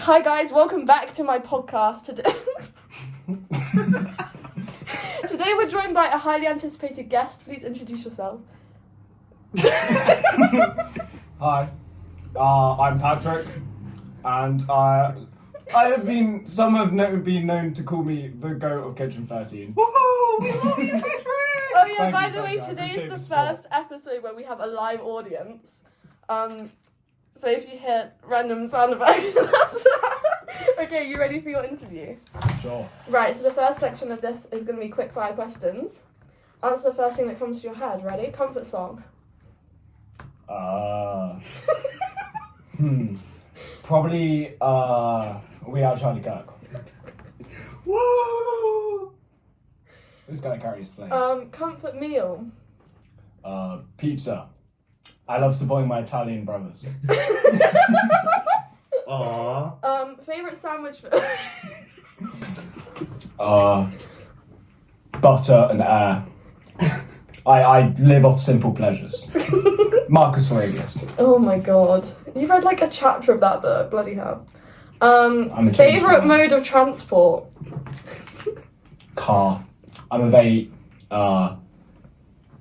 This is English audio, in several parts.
Hi guys, welcome back to my podcast today. Today we're joined by a highly anticipated guest. Please introduce yourself. Hi, I'm Patrick, and some have been known to call me the goat of Kitchen 13. Woohoo! We love you, Patrick! Oh yeah, Thank by you, the way, thank you. I today is appreciate the the support. first episode where we have a live audience. So if you hear random sound effects, that's okay, you ready for your interview? Sure. Right, so the first section of this is going to be quick fire questions. Answer the first thing that comes to your head. Ready? Comfort song. Probably, We Are Charlie Kirk. Woo! This guy carries flame. Comfort meal. Pizza. I love supporting my Italian brothers. Aww. Favorite sandwich. Butter and air. I live off simple pleasures. Marcus Aurelius. Oh my god, you've read like a chapter of that book. Bloody hell. I'm a Favorite James mode of transport. Car. I'm a very,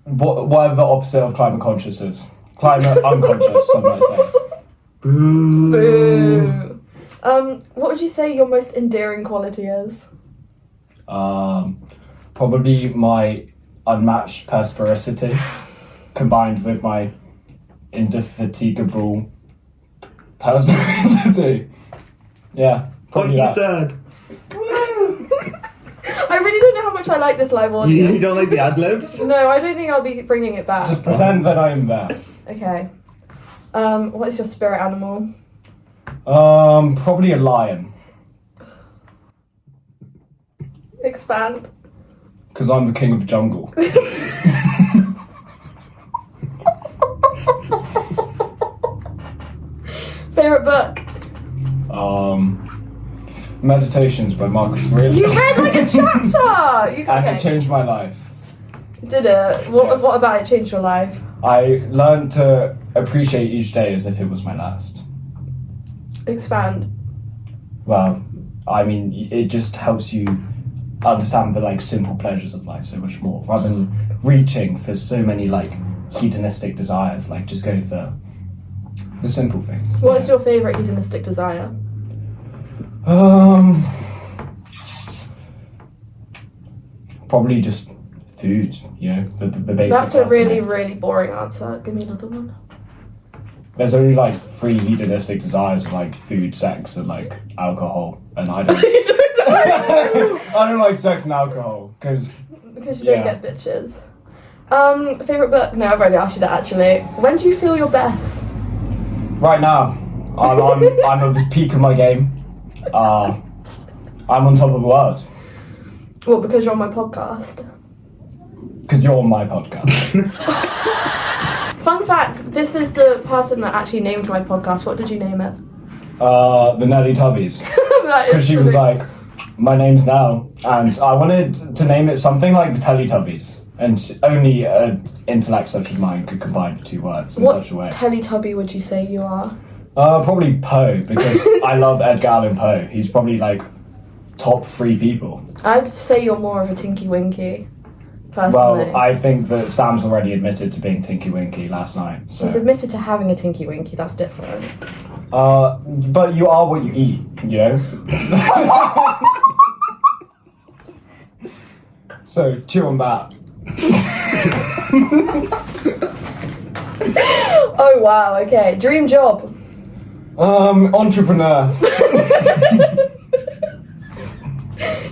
whatever the opposite of climate conscious is. Climate unconscious, some might say. Boo. What would you say your most endearing quality is? Probably my unmatched perspicacity combined with my indefatigable perspicacity. Yeah, What probably he that. said. I really don't know how much I like this live You audience. don't like the ad-libs? No, I don't think I'll be bringing it back. Just pretend that I'm there. Okay. What is your spirit animal? Probably a lion. Expand. Because I'm the king of the jungle. Favorite book? Meditations by Marcus Aurelius. You read like a chapter! You, And it okay. changed my life. Did it? What, Yes. what about it changed your life? I learned to appreciate each day as if it was my last. Expand. Well, I mean, it just helps you understand the simple pleasures of life so much more, rather than reaching for so many hedonistic desires. Just go for the simple things. What is your favourite hedonistic desire? Probably just food. The basic. That's a ones, really, really boring answer. Give me another one. There's only 3 hedonistic desires: food, sex, and alcohol. And I don't. I don't like sex and alcohol because you don't get bitches. Favourite book? No, I've already asked you that actually. When do you feel your best? right now I'm at the peak of my game. I'm on top of the world Well, because you're on my podcast. because you're on my podcast. Fun fact, this is the person that actually named my podcast. What did you name it? The Nelly Tubbies, That is because she was funny. like, my name's Nell, and I wanted to name it something like the Teletubbies, and only an intellect such as mine could combine the 2 words in What such a way. Teletubby would you say you are? Probably Poe, because I love Edgar Allan Poe. He's probably top 3 people. I'd say you're more of a Tinky Winky, personally. Well, I think that Sam's already admitted to being Tinky Winky last night. So. He's admitted to having a Tinky Winky, that's different. But you are what you eat, So, chew on that. Oh wow, okay. Dream job. Entrepreneur.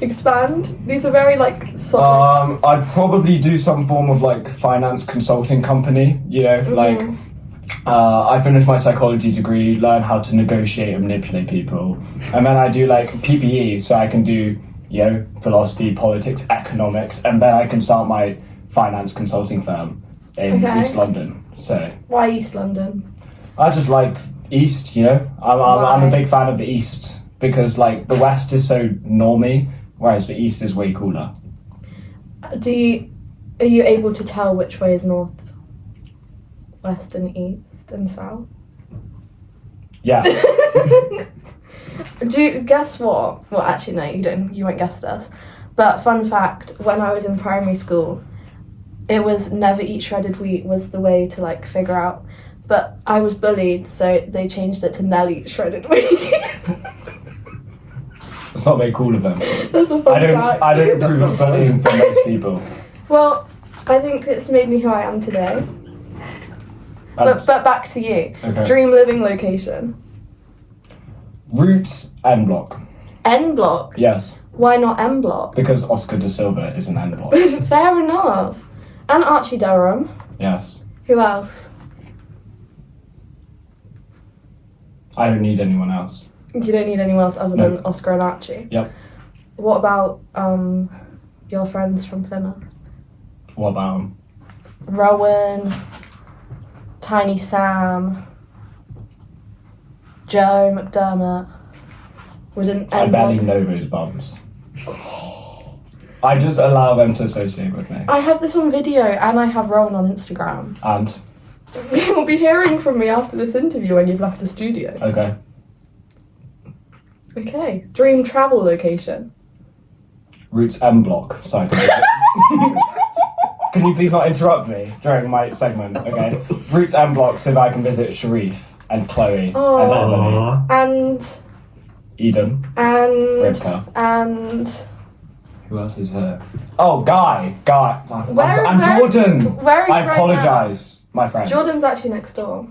Expand. These are very solid. I'd probably do some form of finance consulting company, I finished my psychology degree, learn how to negotiate and manipulate people. And then I do PPE, so I can do, philosophy, politics, economics, and then I can start my finance consulting firm in Okay. East London. So Why East London? I just like East, I'm Why? a big fan of the East because the West is so normie, whereas the East is way cooler. Are you able to tell which way is north, west and east and south? Yeah. Do you guess what? Well, actually, no, you don't. You won't guess this. But fun fact: when I was in primary school, it was never eat shredded wheat was the way to like figure out. But I was bullied, so they changed it to Nell eat shredded wheat. It's not very cool of them. That's a fun fact. I don't approve of bullying for most people. Well, I think it's made me who I am today. But back to you. Okay. Dream living location. Roots N Block. N Block. Yes, Why not M Block? because Oscar de Silva is an N Block. Fair enough. And Archie Durham. Yes. Who else? I don't need anyone else. You don't need anyone else other No. than Oscar and Archie. Yep. What about your friends from Plymouth? What about him? Rowan, Tiny Sam, Joe McDermott. Wouldn't I barely know those bums. I just allow them to associate with me. I have this on video and I have Rowan on Instagram. And? You'll be hearing from me after this interview when you've left the studio. Okay. Okay. Dream travel location. Roots M Block. Sorry. Can you please not interrupt me during my segment, okay? Roots M Block so that I can visit Sharif and Chloe Oh. and Emily, Aww. And Eden, Rivka. and Who else is here? Oh, Guy. Where- and where- Jordan. where are you I right apologise, my friends. Jordan's actually next door.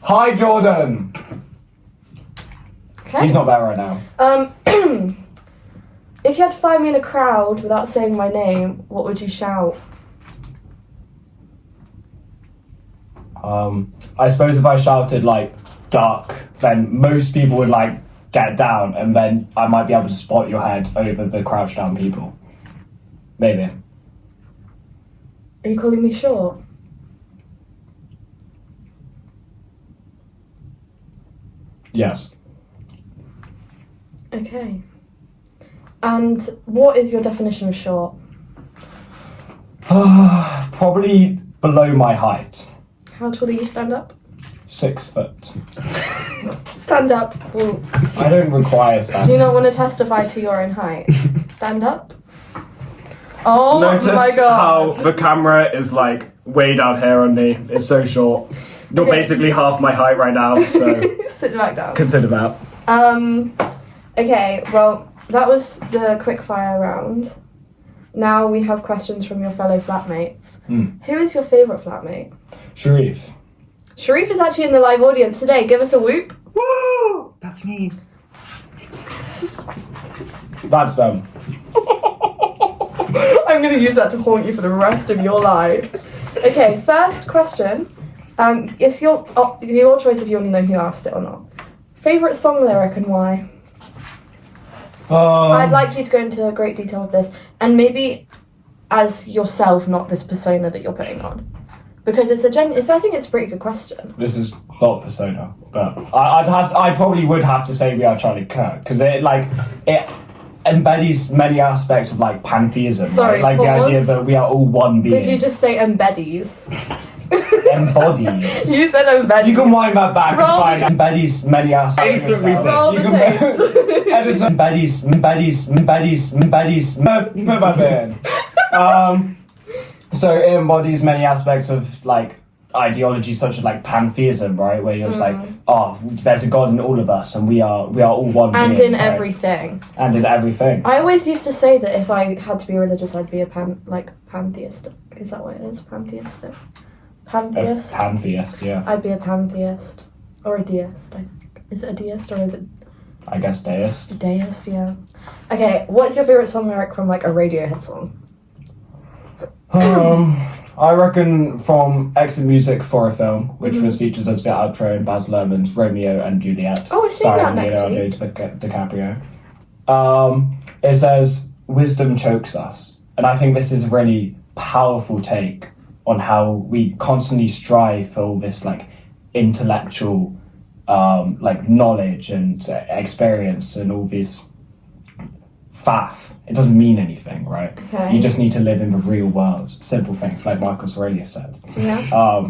Hi, Jordan. Okay. He's not there right now. If you had to find me in a crowd without saying my name, what would you shout? I suppose if I shouted like duck, then most people would like get down, and then I might be able to spot your head over the crouched down people. Maybe. Are you calling me short? Yes. Okay. And what is your definition of short? Probably below my height. How tall are you? Stand up? 6 foot. Stand up. Well, I don't require do stand. you not want to testify to your own height? Stand up? Oh Notice my god. how the camera is like way down here on me. It's so short. You're Okay. basically half my height right now, so Sit back down. consider that. Okay, well, that was the quickfire round. Now we have questions from your fellow flatmates. Who is your favourite flatmate? Sharif. Sharif is actually in the live audience today. Give us a whoop. Woo! That's me. That's them. I'm going to use that to haunt you for the rest of your life. Okay, first question. It's your choice if you want to know who asked it or not. Favourite song lyric and why? I'd like you to go into great detail with this, and maybe as yourself, not this persona that you're putting on, because I think it's a pretty good question. This is not persona, but I probably would have to say We Are Charlie Kirk, because it embodies many aspects of like pantheism. Sorry, right? Like the pause. idea that we are all one being. Did you just say embodies? Embodies. You said embodies. You can wind that back Roll and find the embodies many aspects of Instantly yourself. Roll You the can tapes. edit put that in. So it embodies many aspects of like ideology such as like pantheism, right? Where you're just like, oh, there's a god in all of us, and we are all one. And being, in right? everything. And in everything. I always used to say that if I had to be religious, I'd be a pantheistic. Is that what it is? Pantheistic? Pantheist? A pantheist, yeah. I'd be a pantheist. Or a deist, I think. Is it a deist or is it I guess deist. a deist? Yeah. Okay, what's your favourite song lyric from like a Radiohead song? I reckon from Exit Music for a Film, which was featured as the outro in Baz Luhrmann's Romeo and Juliet, Oh, we're seeing that starring next Leonardo DiCaprio. It says, "Wisdom chokes us," and I think this is a really powerful take on how we constantly strive for all this like intellectual, like knowledge and experience and all this faff. It doesn't mean anything, right? Okay. You just need to live in the real world. Simple things, like Marcus Aurelius said. Yeah.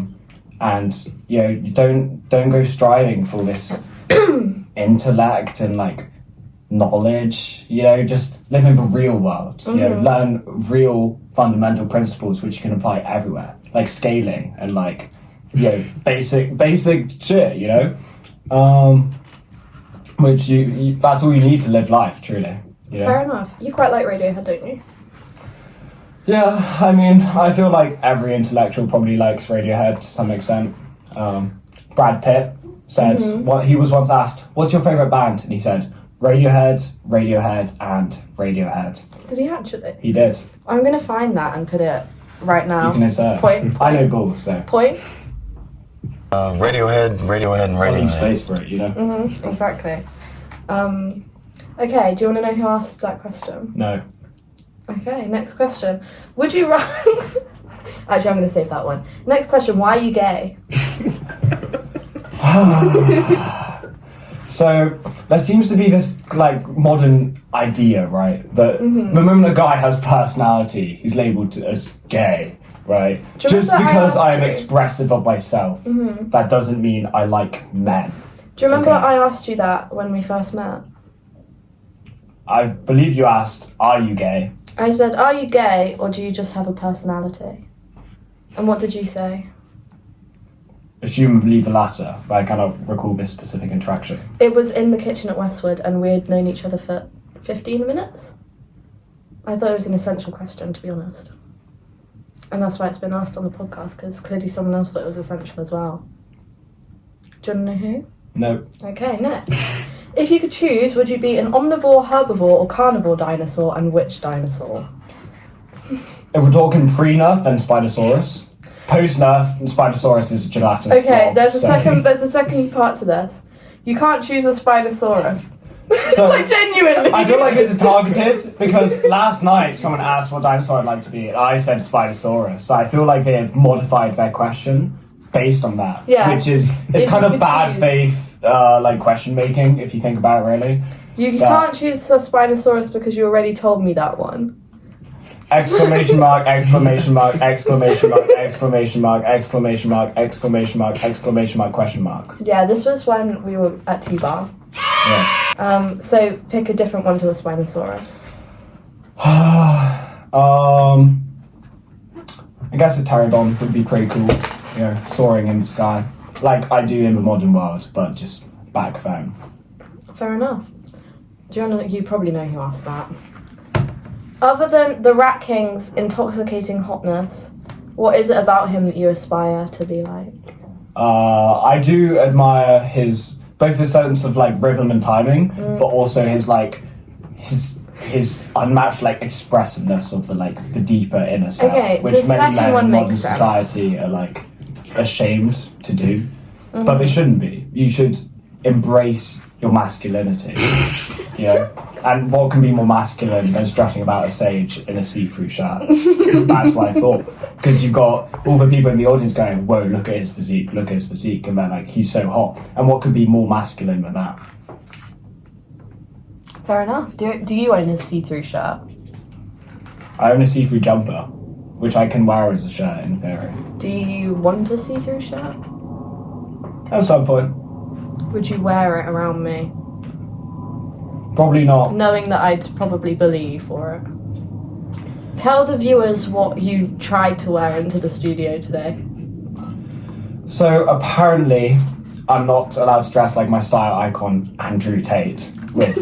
And you know, you don't go striving for this intellect and like knowledge, just live in the real world, learn real fundamental principles which you can apply everywhere, like scaling and like, basic shit, which you that's all you need to live life, truly. Fair enough. You quite like Radiohead, don't you? Yeah, I mean, I feel like every intellectual probably likes Radiohead to some extent. Brad Pitt said, he was once asked, what's your favourite band? And he said, Radiohead, and Radiohead. Did he actually? He did. I'm going to find that and put it right now. You can insert. Point. I know balls, so. Point. Radiohead, and Radiohead. Space for it, Exactly. Okay, do you want to know who asked that question? No. Okay, next question. Would you rather... Actually, I'm going to save that one. Next question, why are you gay? So, there seems to be this, like, modern idea, right? That the moment a guy has personality, he's labelled as gay, right? Just because I am expressive of myself, that doesn't mean I like men. Do you remember I asked you that when we first met? I believe you asked, are you gay? I said, are you gay or do you just have a personality? And what did you say? Assumably the latter, but I cannot recall this specific interaction. It was in the kitchen at Westwood and we had known each other for 15 minutes. I thought it was an essential question, to be honest. And that's why it's been asked on the podcast, because clearly someone else thought it was essential as well. Do you want to know who? No. Okay, next. If you could choose, would you be an omnivore, herbivore, or carnivore dinosaur, and which dinosaur? If we're talking pre-Nerf, then Spinosaurus. Post-Nerf, Spinosaurus is a gelatinous Okay, blob, there's a second part to this. You can't choose a Spinosaurus. So, Like, genuinely. I feel like it's targeted because last night someone asked what dinosaur I'd like to be, and I said Spinosaurus. So I feel like they have modified their question based on that. Yeah. Which is, it's If kind you of could bad choose. faith, like question making, if you think about it really. You can't choose a Spinosaurus because you already told me that one. Exclamation mark, exclamation mark, exclamation mark, exclamation mark, exclamation mark, exclamation mark, exclamation mark, question mark. Yeah, this was when we were at T-Bar. Yes. So pick a different one to a Spinosaurus. I guess a pterodon would be pretty cool, soaring in the sky. Like I do in the modern world, but just back then. Fair enough. You probably know who asked that. Other than the Rat King's intoxicating hotness, what is it about him that you aspire to be like? I do admire both his sense of like rhythm and timing, but also his unmatched like expressiveness of the deeper inner self, Okay, which the many second men one in modern makes sense. society are like ashamed to do, but they shouldn't be. You should embrace your masculinity, and what can be more masculine than strutting about a stage in a see-through shirt? That's what I thought, because you've got all the people in the audience going, whoa, look at his physique, and they're like, he's so hot, and what could be more masculine than that? Fair enough. Do you own a see-through shirt? I own a see-through jumper, which I can wear as a shirt in theory. Do you want a see-through shirt? At some point. Would you wear it around me, Probably not. knowing that I'd probably bully you for it? Tell the viewers what you tried to wear into the studio today. So apparently, I'm not allowed to dress like my style icon Andrew Tate with,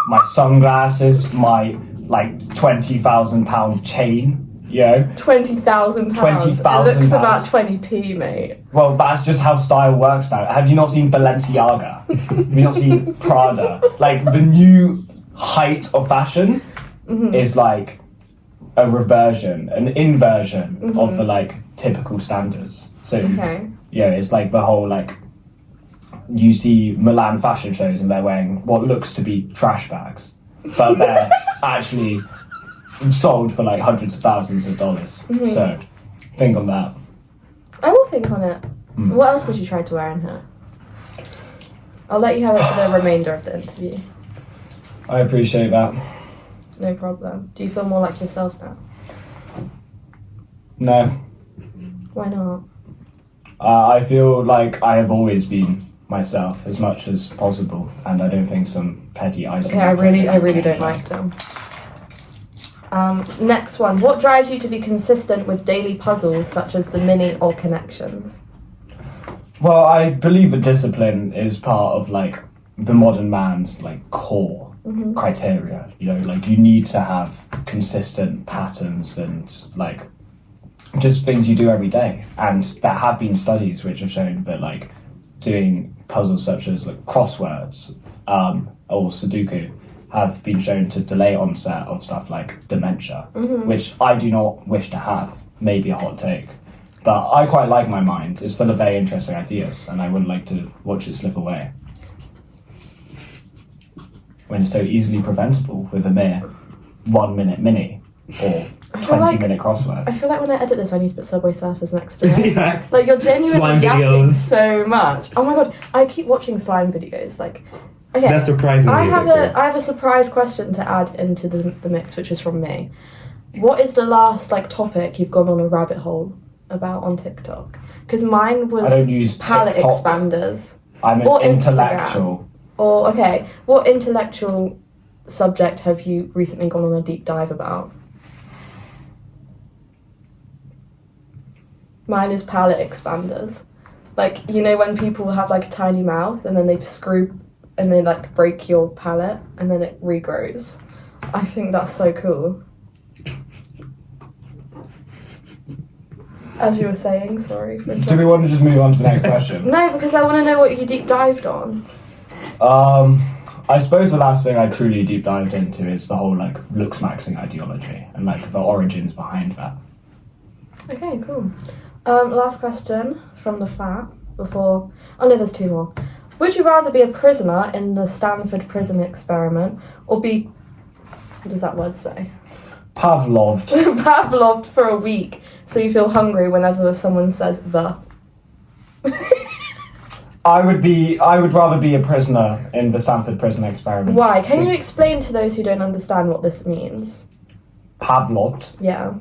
my sunglasses, my £20,000 chain, £20,000. £20,000. It looks about 20p, mate. Well, that's just how style works now. Have you not seen Balenciaga? Have you not seen Prada? Like, the new height of fashion is like a reversion, an inversion of the typical standards. So, Okay. it's like the whole you see Milan fashion shows and they're wearing what looks to be trash bags, but they're actually sold for hundreds of thousands of dollars. So, think on that. I will think on it. What else did you try to wear in here? I'll let you have it for the remainder of the interview. I appreciate that. No problem. Do you feel more like yourself now? No. Why not? I feel like I have always been myself as much as possible, and I don't think some petty icing. Okay, I really don't like them. Next one. What drives you to be consistent with daily puzzles such as the mini or connections? Well, I believe that discipline is part of like the modern man's like core criteria. You know, like you need to have consistent patterns and like just things you do every day. And there have been studies which have shown that like doing puzzles such as like crosswords or Sudoku have been shown to delay onset of stuff like dementia, which I do not wish to have. Maybe a hot take. But I quite like my mind. It's full of very interesting ideas, and I wouldn't like to watch it slip away. When it's so easily preventable with a mere 1 minute mini or 20-minute crossword. I feel like when I edit this, I need to put Subway Surfers next to it. Yeah. Like, you're genuinely Slime yapping videos. so much. Oh my god, I keep watching slime videos. Like, okay, That's surprisingly I addictive. have a surprise question to add into the mix, which is from me. What is the last like topic you've gone on a rabbit hole about on TikTok? Because mine I was don't use palette TikTok. expanders. I'm Or an Instagram. intellectual. Or, okay, what intellectual subject have you recently gone on a deep dive about? Mine is palette expanders. Like, you know when people have like a tiny mouth and then they screw and they like break your palette and then it regrows. I think that's so cool. As you were saying, sorry for Do interrupting. we want to just move on to the next question? No, because I want to know what you deep dived on. I suppose the last thing I truly deep dived into is the whole like looks maxing ideology and like the origins behind that. Okay, cool. Last question from the flat before... Oh no, there's two more. Would you rather be a prisoner in the Stanford prison experiment or be... What does that word say? Pavloved. Pavloved for a week so you feel hungry whenever someone says the. I would rather be a prisoner in the Stanford prison experiment. Why? Can you explain to those who don't understand what this means? Pavloved Yeah.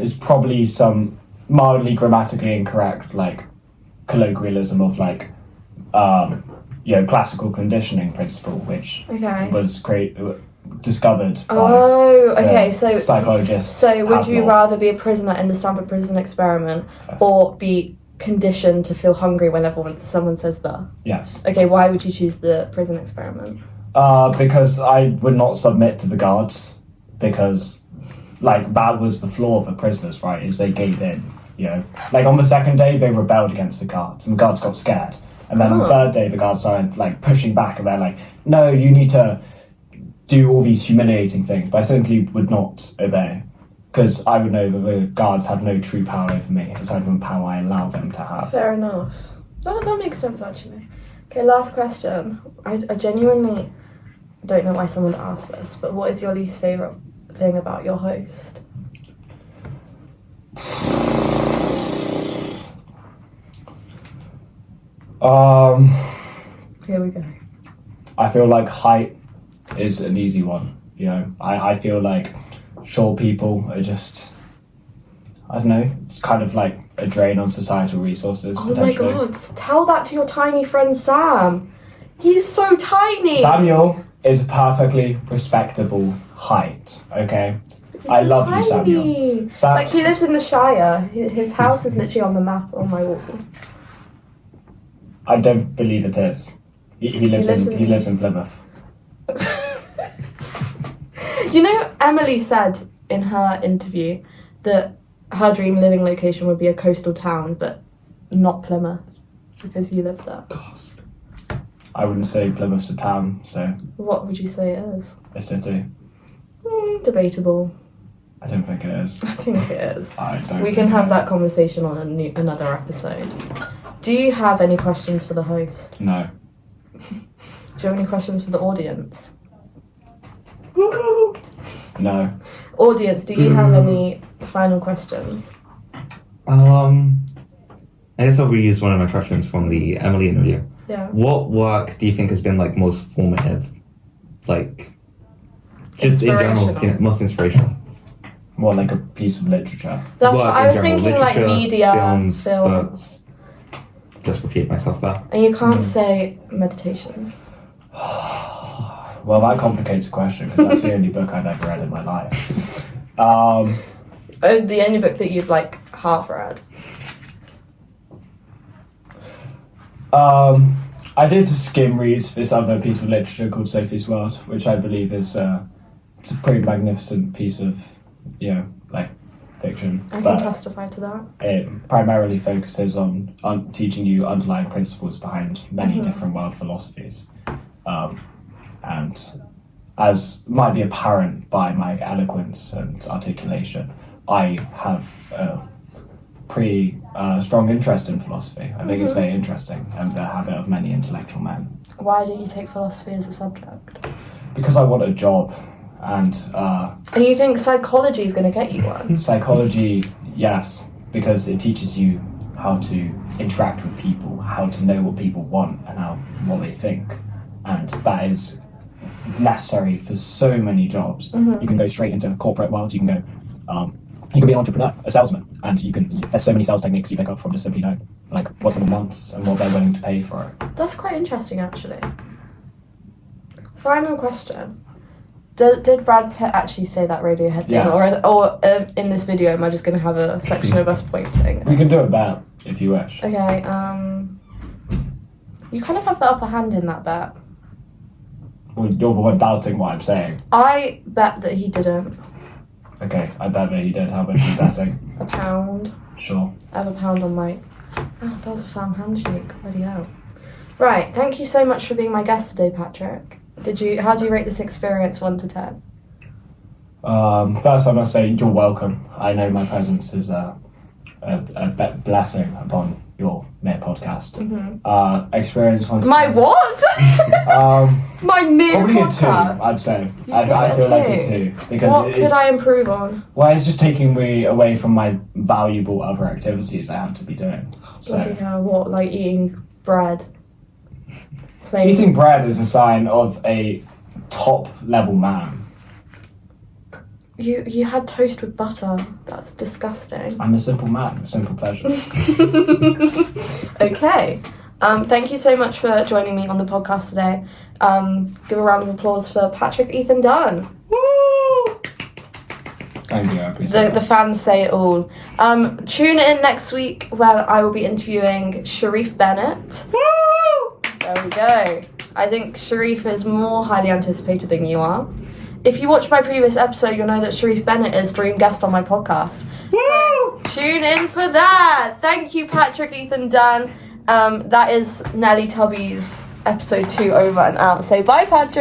is probably some mildly grammatically incorrect like colloquialism of like classical conditioning principle, which Okay. was discovered by Oh, okay, so... psychologist So would you Pavlov. rather be a prisoner in the Stanford prison experiment Yes. or be conditioned to feel hungry whenever someone says the? Yes. Okay, why would you choose the prison experiment? Because I would not submit to the guards, because like that was the flaw of the prisoners, right, is they gave in, you know. Like on the second day they rebelled against the guards and the guards got scared. And then the third day the guards started like pushing back and they're like, no, you need to do all these humiliating things, but I simply would not obey. Because I would know that the guards have no true power over me, aside from the power I allow them to have. Fair enough. That makes sense, actually. Okay, last question. I genuinely don't know why someone asked this, but what is your least favourite thing about your host? Here we go. I feel like height is an easy one. You know, I feel like short people are just, I don't know, it's kind of like a drain on societal resources, Oh my potentially. god, tell that to your tiny friend Sam. He's so tiny. Samuel is a perfectly respectable height, okay? He's I so love you, tiny. Samuel. Like, he lives in the Shire. His house is literally on the map on my wall. I don't believe it is. He lives in Plymouth. You know, Emily said in her interview that her dream living location would be a coastal town, but not Plymouth, because you live there. I wouldn't say Plymouth's a town, so What would you say it is? a city. Debatable. I don't think it is. I think it is. I don't. We can have that conversation on another episode. Do you have any questions for the host? No. Do you have any questions for the audience? No. Audience, do you have any final questions? I guess I'll reuse one of my questions from the Emily interview. Yeah. What work do you think has been like most formative? Like, just in general, Inspirational. most inspirational. More like a piece of literature. That's Work what in I was general, thinking, like literature, media, films, film. books. Just repeat myself there. And you can't say meditations. Well, that complicates the question because that's the only book I've ever read in my life. The only book that you've like half read. I did skim read this other piece of literature called Sophie's World, which I believe is it's a pretty magnificent piece of, like fiction. I can testify to that. It primarily focuses on teaching you underlying principles behind many different world philosophies. And as might be apparent by my eloquence and articulation, I have a pretty strong interest in philosophy. I think it's very interesting and the habit of many intellectual men. Why didn't you take philosophy as a subject? Because I want a job, and you think psychology is going to get you one? Psychology, yes, because it teaches you how to interact with people, how to know what people want and what they think, and that is necessary for so many jobs. You can go straight into the corporate world. You can go. You can be an entrepreneur, a salesman, and there's so many sales techniques you pick up from just simply knowing like what someone wants and what they're willing to pay for it. That's quite interesting, actually. Final question. Did Brad Pitt actually say that Radiohead thing? Yes. Or in this video, am I just going to have a section of us pointing? We can do it better if you wish. Okay, you kind of have the upper hand in that bet. Well, you're the one doubting what I'm saying. I bet that he didn't. Okay, I bet that he did. How much are you betting? £1. Sure. I have £1 on my... Oh, that was a firm handshake. Bloody hell. Right, thank you so much for being my guest today, Patrick. How do you rate this experience 1 to 10? First I must say you're welcome. I know my presence is a blessing upon your mere podcast. Experience 1 to 10. My what? My mere probably podcast? a 2, I'd say. You I feel like a 2. Because what could I improve on? Well, it's just taking me away from my valuable other activities I have to be doing. Bloody So hell, what, like eating bread? Playing... eating bread is a sign of a top level man. You had toast with butter. That's disgusting. I'm a simple man with simple pleasures. Okay. Thank you so much for joining me on the podcast today. Give a round of applause for Patrick Ethan Dunn. Woo! Thank you, I appreciate The fans say it all. Tune in next week where I will be interviewing Sharif Bennett. Woo! There we go. I think Sharif is more highly anticipated than you are. If you watch my previous episode, you'll know that Sharif Bennett is dream guest on my podcast. Woo! So tune in for that. Thank you, Patrick Ethan Dunn. That is Nelly Tubby's episode 2 over and out. So bye, Patrick.